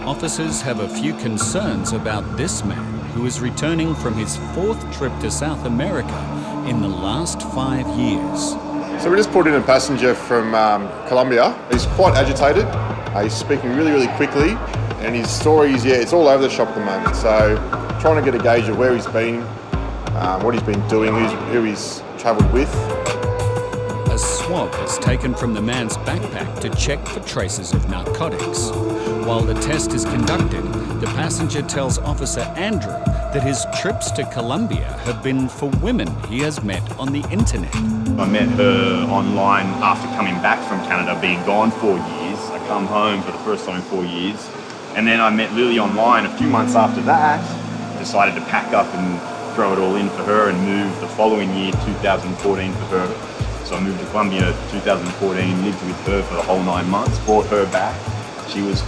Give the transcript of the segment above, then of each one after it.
officers have a few concerns about this man who is returning from his 4th trip to South America in the last 5 years. So we just pulled in a passenger from Colombia. He's quite agitated. He's speaking really, really quickly, and his story is, it's all over the shop at the moment. So trying to get a gauge of where he's been, what he's been doing, who he's travelled with. A swab is taken from the man's backpack to check for traces of narcotics. While the test is conducted, the passenger tells Officer Andrew that his trips to Colombia have been for women he has met on the internet. I met her online after coming back from Canada, being gone 4 years. I come home for the first time in 4 years. And then I met Lily online a few months after that, decided to pack up and throw it all in for her and move the following year, 2014, for her. So I moved to Colombia 2014, lived with her for the whole 9 months, brought her back. She was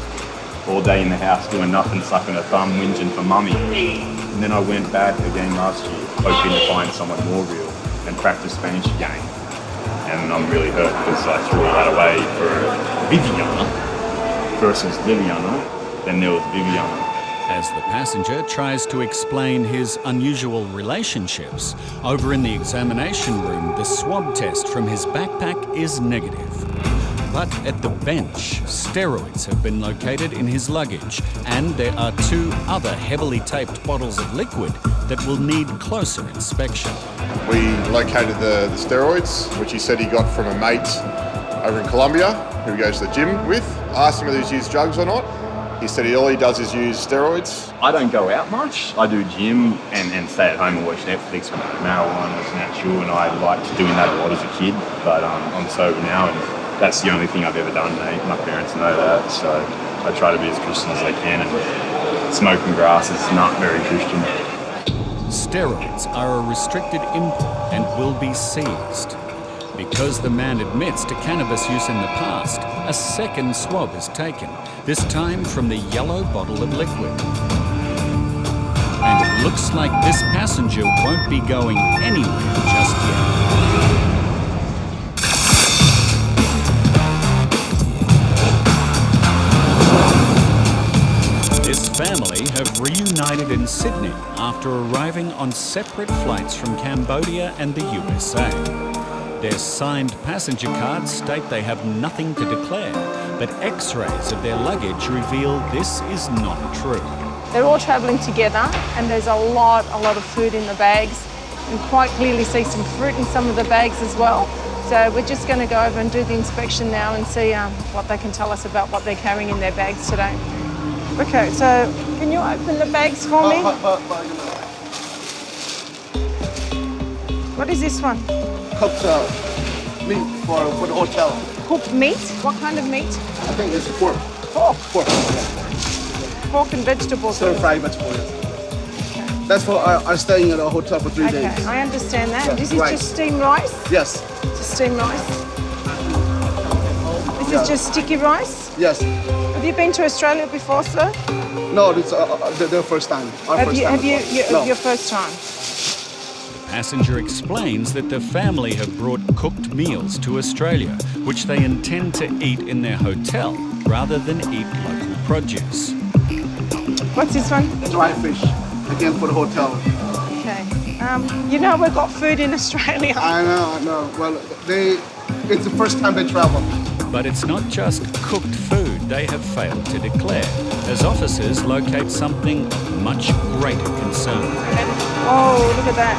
all day in the house doing nothing, sucking her thumb, whinging for mummy. And then I went back again last year, hoping to find someone more real and practice Spanish again. And I'm really hurt because I threw all that away for Viviana versus Liliana. Then there was Viviana. As the passenger tries to explain his unusual relationships, over in the examination room, the swab test from his backpack is negative. But at the bench, steroids have been located in his luggage, and there are 2 other heavily taped bottles of liquid that will need closer inspection. We located the steroids, which he said he got from a mate over in Colombia, who he goes to the gym with. I asked him whether he's used drugs or not. He said all he does is use steroids. I don't go out much. I do gym and stay at home and watch Netflix. Marijuana is natural, and I liked doing that a lot as a kid, but I'm sober now, and that's the only thing I've ever done, mate. My parents know that, so I try to be as Christian as I can, and smoking grass is not very Christian. Steroids are a restricted import and will be seized. Because the man admits to cannabis use in the past, a second swab is taken, this time from the yellow bottle of liquid. And it looks like this passenger won't be going anywhere just yet. This family have reunited in Sydney after arriving on separate flights from Cambodia and the USA. Their signed passenger cards state they have nothing to declare, but x-rays of their luggage reveal this is not true. They're all travelling together, and there's a lot of food in the bags. You can quite clearly see some fruit in some of the bags as well. So we're just going to go over and do the inspection now and see what they can tell us about what they're carrying in their bags today. Okay, so can you open the bags for me? What is this one? Cooked meat for the hotel. Cooked meat? What kind of meat? I think it's pork. Pork? Pork. Pork and vegetables? Stir-fried vegetables. Okay. That's for our staying at a hotel for 3 days. Okay, I understand that. Yeah, This is right. just steamed rice? Yes. Just steamed rice? This is just sticky rice? Yes. Have you been to Australia before, sir? No, it's their first time. Your first time? Passenger explains that the family have brought cooked meals to Australia, which they intend to eat in their hotel rather than eat local produce. What's this one? Dry fish, again for the hotel. Okay. You know we've got food in Australia. I know. Well, it's the first time they travel. But it's not just cooked food they have failed to declare, as officers locate something of much greater concern. Oh, look at that.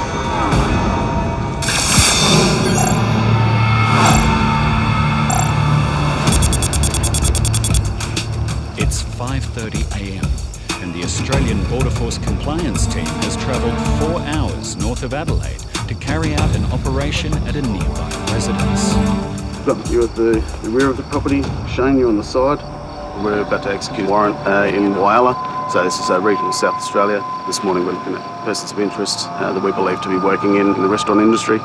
It's 5:30 a.m. and the Australian Border Force compliance team has travelled 4 hours north of Adelaide to carry out an operation at a nearby residence. You're at the rear of the property, Shane, you're on the side. We're about to execute a warrant in Whyalla, so this is a region of South Australia. This morning we're looking at persons of interest that we believe to be working in the restaurant industry.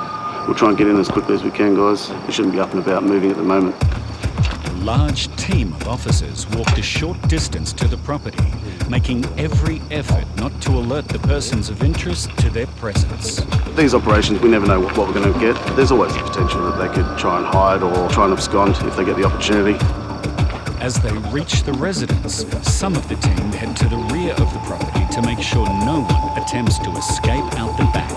We'll try and get in as quickly as we can, guys. We shouldn't be up and about moving at the moment. A large team of officers walked a short distance to the property, making every effort not to alert the persons of interest to their presence. These operations, we never know what we're going to get. There's always the potential that they could try and hide or try and abscond if they get the opportunity. As they reach the residence, some of the team head to the rear of the property to make sure no one attempts to escape out the back.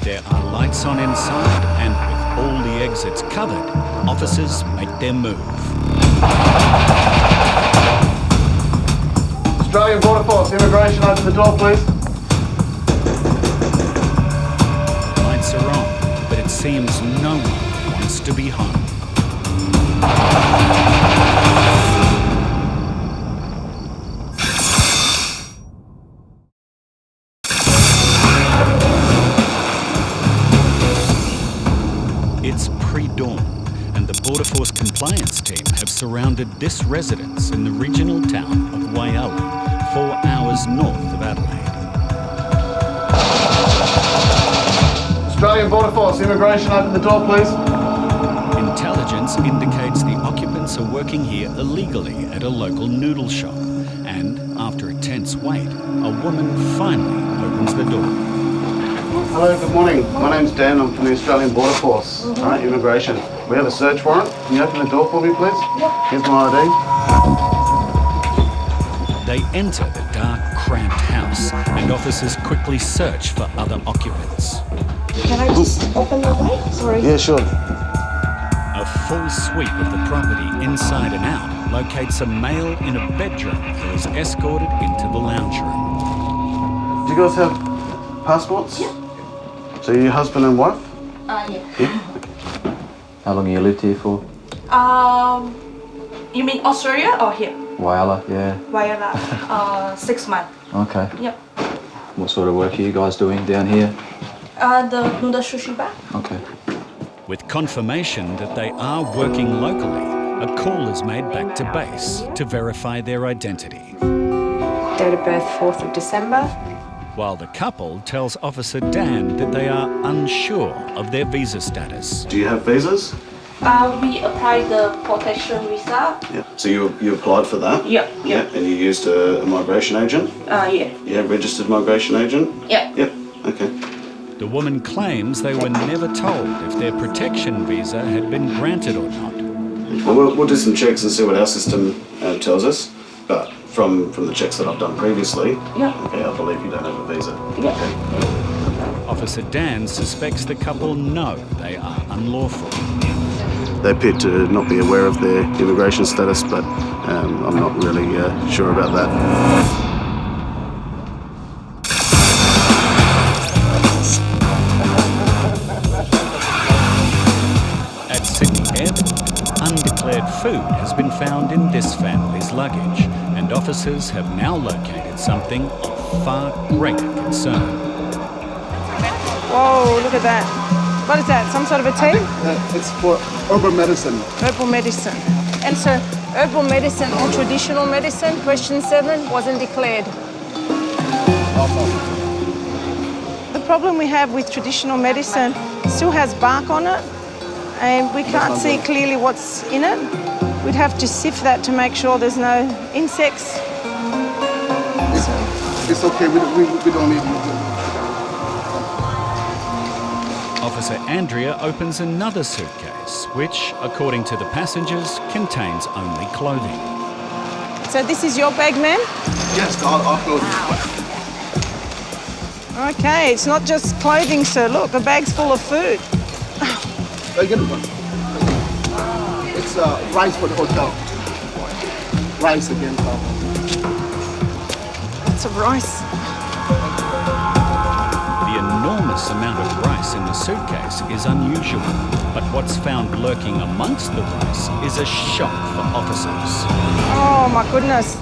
There are lights on inside, and with all the exits covered, officers make their move. Australian Border Force, immigration, open the door, please. Lights are on, but it seems no one wants to be home. It's pre-dawn, and the Border Force compliance team have surrounded this residence in the regional town of Whyalla, 4 hours north of Adelaide. Australian Border Force, immigration, open the door, please. Intelligence indicates the occupants are working here illegally at a local noodle shop, and after a tense wait, a woman finally opens the door. Hello, good morning. My name's Dan. I'm from the Australian Border Force. All right, immigration. We have a search warrant. Can you open the door for me, please? Yeah. Here's my ID. They enter the dark, cramped house, and officers quickly search for other occupants. Can I just open the light? Sorry. Yeah, sure. A full sweep of the property inside and out locates a male in a bedroom who is escorted into the lounge room. Do you guys have passports? Yeah. So you're husband and wife? Yeah. Yeah. Okay. How long you lived here for? You mean Australia or here? Whyalla, yeah. Whyalla, 6 months. Okay. Yep. What sort of work are you guys doing down here? The noodle sushi bar. Okay. With confirmation that they are working locally, a call is made back to base to verify their identity. Date of birth 4th of December. While the couple tells Officer Dan that they are unsure of their visa status. Do you have visas? We applied the protection visa. Yeah. So you applied for that? Yeah. And you used a migration agent? Yeah. Yeah, registered migration agent? Yeah. Yep. Okay. The woman claims they were never told if their protection visa had been granted or not. Well, we'll do some checks and see what our system tells us. But from the checks that I've done previously, okay, I believe you don't have a visa. Yeah. Okay. Officer Dan suspects the couple know they are unlawful. They appear to not be aware of their immigration status, but I'm not really sure about that. At Sydney Airport, undeclared food has been found in this family's luggage, and officers have now located something of far greater concern. Whoa, look at that. What is that, some sort of a tea? It's for herbal medicine. Herbal medicine. And so, herbal medicine or traditional medicine, question 7, wasn't declared. The problem we have with traditional medicine still has bark on it, and we can't see clearly what's in it. We'd have to sift that to make sure there's no insects. It's okay, we don't need it. Officer Andrea opens another suitcase, which, according to the passengers, contains only clothing. So this is your bag, ma'am? Yes, I'll go. Okay, it's not just clothing, sir. Look, the bag's full of food. Again, it's rice for the hotel. Rice again. Lots of rice. The enormous amount of rice in the suitcase is unusual, but what's found lurking amongst the rice is a shock for officers. Oh my goodness.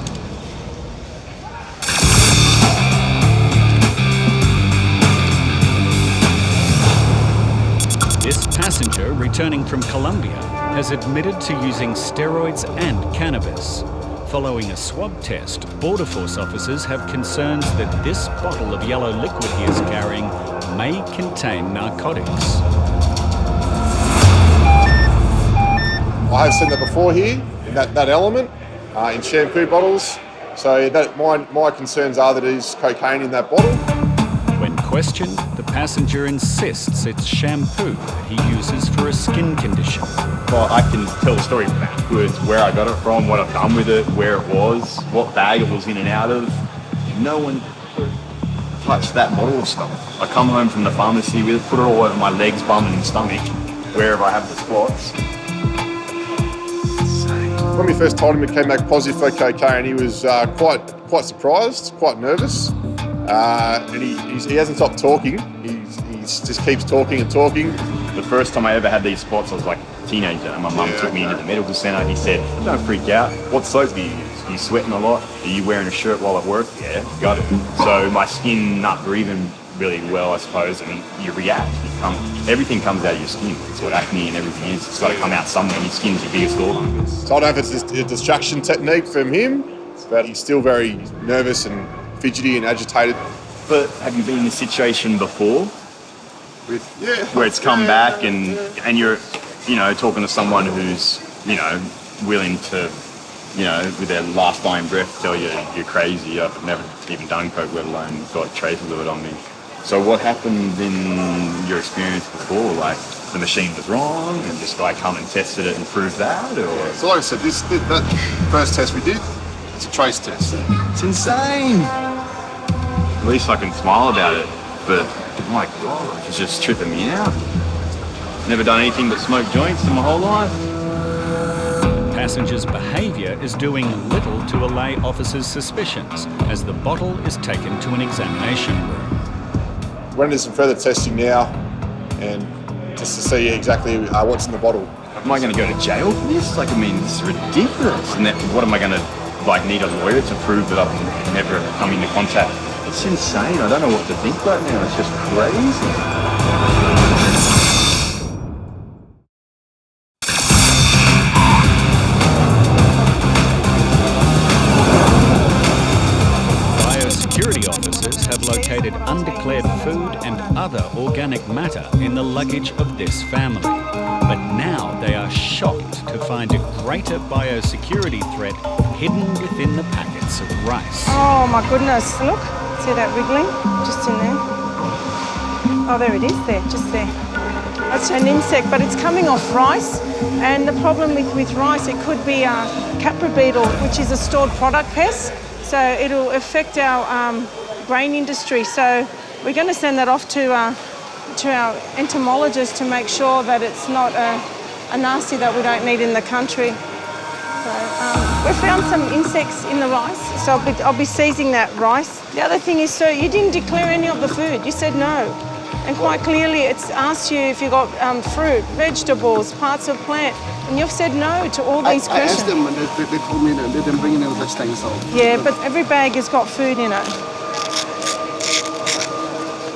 This passenger, returning from Colombia, has admitted to using steroids and cannabis. Following a swab test, Border Force officers have concerns that this bottle of yellow liquid he is carrying may contain narcotics. I have seen that before here, in that element, in shampoo bottles. So that my concerns are that there's cocaine in that bottle. When questioned, the passenger insists it's shampoo that he uses for a skin condition. Well, I can tell the story backwards, where I got it from, what I've done with it, where it was, what bag it was in and out of. No one touched that bottle of stuff. I come home from the pharmacy with it, put it all over my legs, bum and stomach, wherever I have the spots. When we first told him it came back positive for cocaine, he was quite surprised, quite nervous, and he hasn't stopped talking. He just keeps talking and talking. The first time I ever had these spots, I was like a teenager, and my mum took me into the medical centre. He said, "Don't freak out. What soap do you use? Are you sweating a lot? Are you wearing a shirt while at work?" "Yeah, got it." So my skin not breathing really well, I suppose, and you react. Everything comes out of your skin. It's what acne and everything is. It's got to come out somewhere, and your skin's your biggest organ. So I don't know if it's just a distraction technique from him, but he's still very nervous and fidgety and agitated. But have you been in this situation before? Where it's come back and you're, talking to someone who's, willing to, with their last dying breath tell you you're crazy. I've never even done coke, let alone got traces of it on me. So what happened in your experience before? Like the machine was wrong and this guy come and tested it and proved that? Or? So like I said, that first test we did, it's a trace test. It's insane. At least I can smile about it, but oh my God, it's just tripping me out. Never done anything but smoke joints in my whole life. Passengers' behaviour is doing little to allay officers' suspicions as the bottle is taken to an examination room. We're going to do some further testing now, and just to see exactly what's in the bottle. Am I going to go to jail for this? This is ridiculous. And what am I going to, need a lawyer to prove that I've never come into contact? It's insane. I don't know what to think right now. It's just crazy. Biosecurity officers have located undeclared food and other organic matter in the luggage of this family. But now they are shocked to find a greater biosecurity threat hidden within the packets of rice. Oh my goodness, look. See that wriggling? Just in there. Oh, there it is there, just there. That's an insect, but it's coming off rice. And the problem with rice, it could be a capra beetle, which is a stored product pest. So it'll affect our grain industry. So we're going to send that off to our entomologist to make sure that it's not a nasty that we don't need in the country. So we found some insects in the rice, so I'll be seizing that rice. The other thing is, sir, you didn't declare any of the food. You said no. And quite clearly it's asked you if you got fruit, vegetables, parts of plant, and you've said no to all these questions. I asked them and they told me that they didn't bring any such things. So. Yeah, but every bag has got food in it.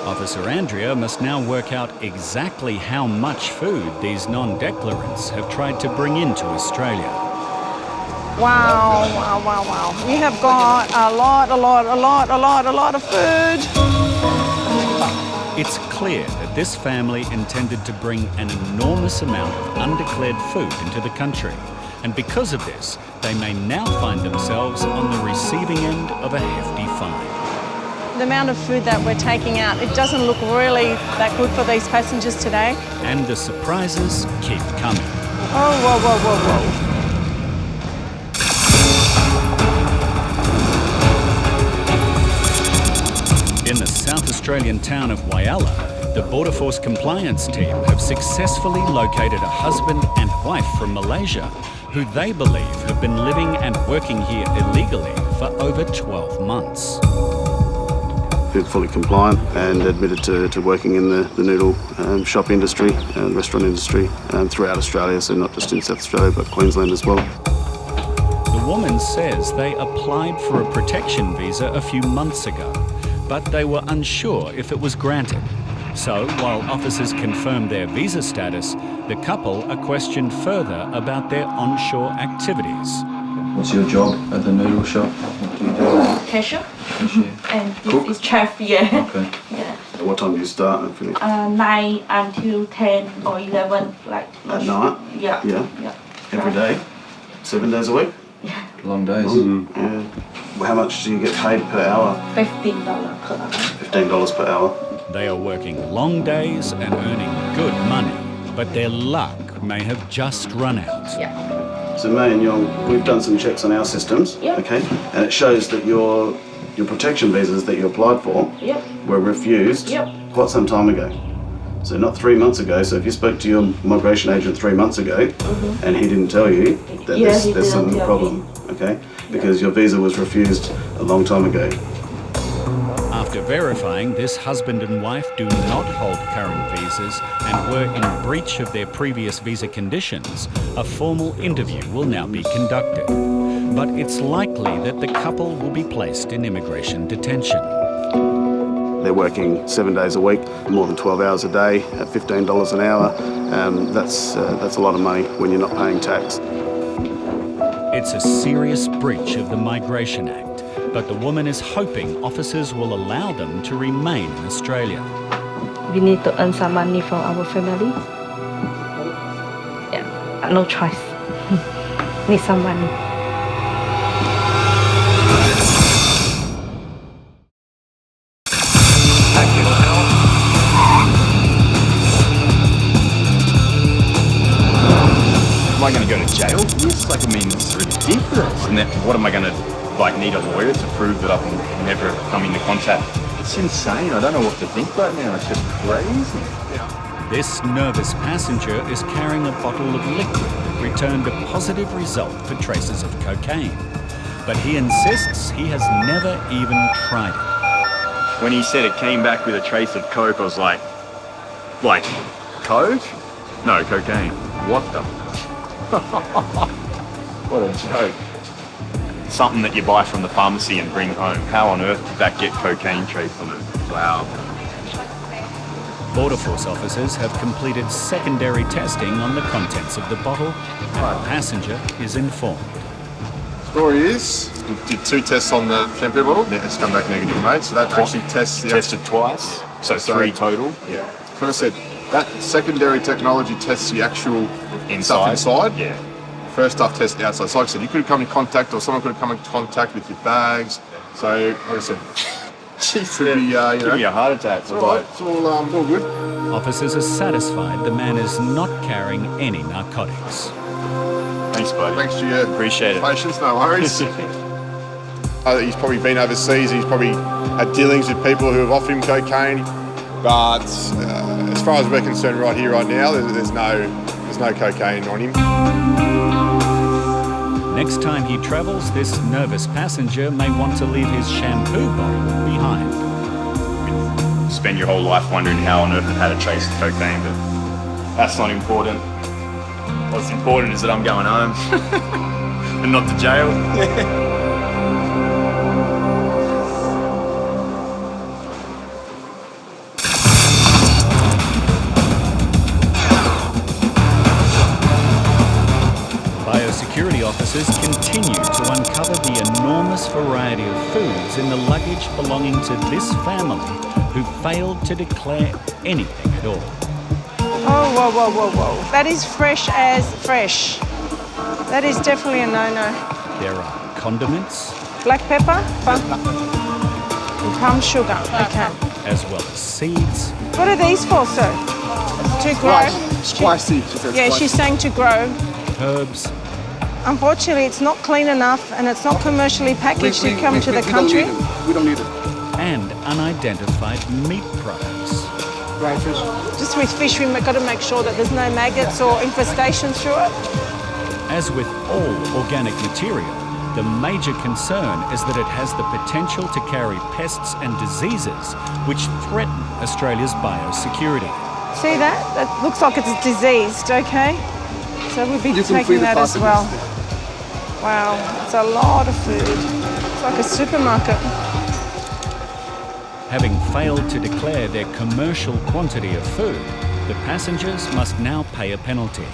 Officer Andrea must now work out exactly how much food these non-declarants have tried to bring into Australia. Wow, wow, wow, wow. We have got a lot of food. It's clear that this family intended to bring an enormous amount of undeclared food into the country. And because of this, they may now find themselves on the receiving end of a hefty fine. The amount of food that we're taking out, it doesn't look really that good for these passengers today. And the surprises keep coming. Oh, whoa, whoa, whoa, whoa. In the South Australian town of Whyalla, the Border Force compliance team have successfully located a husband and wife from Malaysia who they believe have been living and working here illegally for over 12 months. They're fully compliant and admitted to working in the noodle shop industry and restaurant industry throughout Australia, so not just in South Australia but Queensland as well. The woman says they applied for a protection visa a few months ago, but they were unsure if it was granted. So, while officers confirmed their visa status, the couple are questioned further about their onshore activities. What's your job at the noodle shop? What do you do? Cashier. Cashier. And Cook? this is chef, yeah. Okay. Yeah. At what time do you start and finish? 9 until 10 or 11, like. At night? Yeah. Yeah. Every day? 7 days a week? Yeah. Long days. Yeah. Well, how much do you get paid per hour? $15 per hour. $15 per hour. They are working long days and earning good money, but their luck may have just run out. Yeah. So May and Yong, we've done some checks on our systems, Yep. okay, and it shows that your protection visas that you applied for Yep. were refused Yep. quite some time ago. So not 3 months ago. So if you spoke to your migration agent 3 months ago and he didn't tell you, then Yeah, he there's some didn't tell problem, okay? Because your visa was refused a long time ago. After verifying this husband and wife do not hold current visas and were in breach of their previous visa conditions, a formal interview will now be conducted. But it's likely that the couple will be placed in immigration detention. They're working 7 days a week, more than 12 hours a day, at $15 an hour. That's a lot of money when you're not paying tax. It's a serious breach of the Migration Act, but the woman is hoping officers will allow them to remain in Australia. We need to earn some money for our family. Yeah, no choice. Need some money. Am I going to go to jail for this? Like, I mean, it's ridiculous. And then what am I going to, like, need a lawyer to prove that I've never come into contact? It's insane. I don't know what to think right now. It's just crazy. This nervous passenger is carrying a bottle of liquid that returned a positive result for traces of cocaine. But he insists he has never even tried it. When he said it came back with a trace of coke, I was like, coke? No, cocaine. What the? What a joke. Something that you buy from the pharmacy and bring home. How on earth did that get cocaine trace on it? Wow. Border Force officers have completed secondary testing on the contents of the bottle, and the passenger is informed. Story is, we did 2 tests on the shampoo bottle. It's come back negative, mate. So that actually tests the... Tested twice, so 3 total. Yeah. Like I said, that secondary technology tests the actual stuff inside. Yeah. First stuff tests outside. So like I said, you could have come in contact, or someone could have come in contact with your bags. So like I said, Jeez, could be, give me a heart attack. it's all right. It's all good. Officers are satisfied the man is not carrying any narcotics. Thanks, buddy. Thanks to your Appreciate it. patience, no worries. He's probably been overseas. He's probably had dealings with people who have offered him cocaine. But as far as we're concerned right here, right now, there's no cocaine on him. Next time he travels, this nervous passenger may want to leave his shampoo bottle behind. Spend your whole life wondering how on earth it had a trace of cocaine, but that's not important. What's important is that I'm going home and not to jail. Biosecurity officers continue to uncover the enormous variety of foods in the luggage belonging to this family who failed to declare anything at all. Oh, whoa, whoa, whoa, whoa. That is fresh as fresh. That is definitely a no-no. There are condiments, Black pepper, and palm sugar. Okay. as well as seeds, What are these for, sir? To grow? Squash seeds. She said Yeah, squash she's seeds. saying to grow. herbs, Unfortunately, it's not clean enough and it's not commercially packaged to come to the country. We don't need it. and unidentified meat products. Dry fish. Just with fish, we've got to make sure that there's no maggots or infestation through it. As with all organic material, the major concern is that it has the potential to carry pests and diseases which threaten Australia's biosecurity. See that? That looks like it's diseased, okay? So we'll be You can free taking the that as particles. well. Wow, it's a lot of food. It's like a supermarket. Having failed to declare their commercial quantity of food, the passengers must now pay a penalty.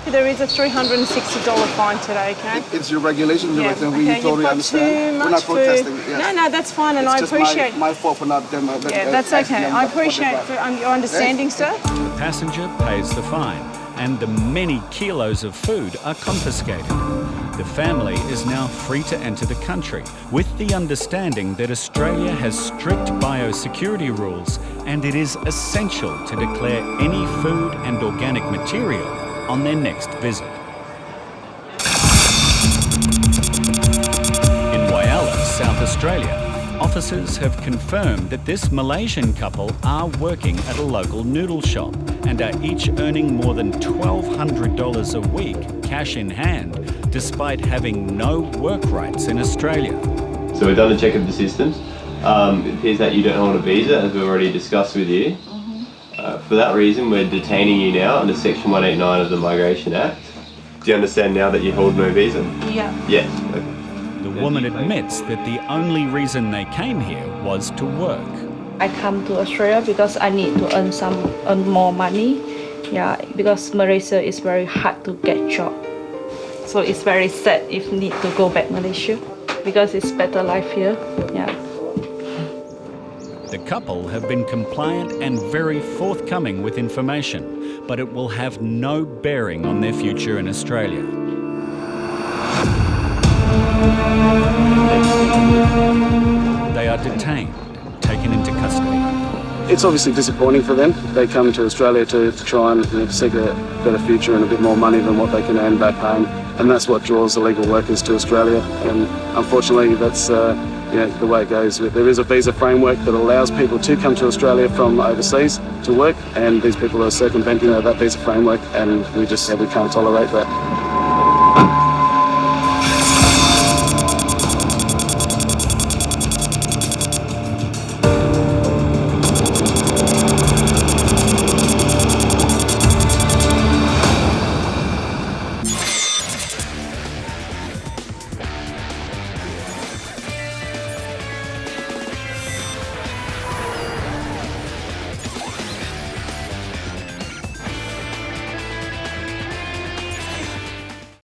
There is a $360 fine today, okay? It's your regulations, Yeah, and we okay, totally you've got understand. too We're much not protesting. food. Yes. No, that's fine, and It's I just appreciate. my fault for not them. Yeah, that's okay. I appreciate your understanding, sir. The passenger pays the fine, and the many kilos of food are confiscated. The family is now free to enter the country, with the understanding that Australia has strict biosecurity rules, and it is essential to declare any food and organic material on their next visit. In Whyalla, South Australia, officers have confirmed that this Malaysian couple are working at a local noodle shop and are each earning more than $1,200 a week, cash in hand, despite having no work rights in Australia. So we've done a check of the systems. It appears that you don't hold a visa, as we've already discussed with you. For that reason, we're detaining you now under Section 189 of the Migration Act. Do you understand now that you hold no visa? Yeah. Yes. Okay. The woman admits that the only reason they came here was to work. I come to Australia because I need to earn more money. Yeah, because Malaysia is very hard to get job. So it's very sad if need to go back Malaysia because it's better life here. Yeah. The couple have been compliant and very forthcoming with information, but it will have no bearing on their future in Australia. They are detained, taken into custody. It's obviously disappointing for them. They come to Australia to try and seek a better future and a bit more money than what they can earn back home. And that's what draws illegal workers to Australia. And unfortunately, that's the way it goes. There is a visa framework that allows people to come to Australia from overseas to work, and these people are circumventing that visa framework, and we can't tolerate that.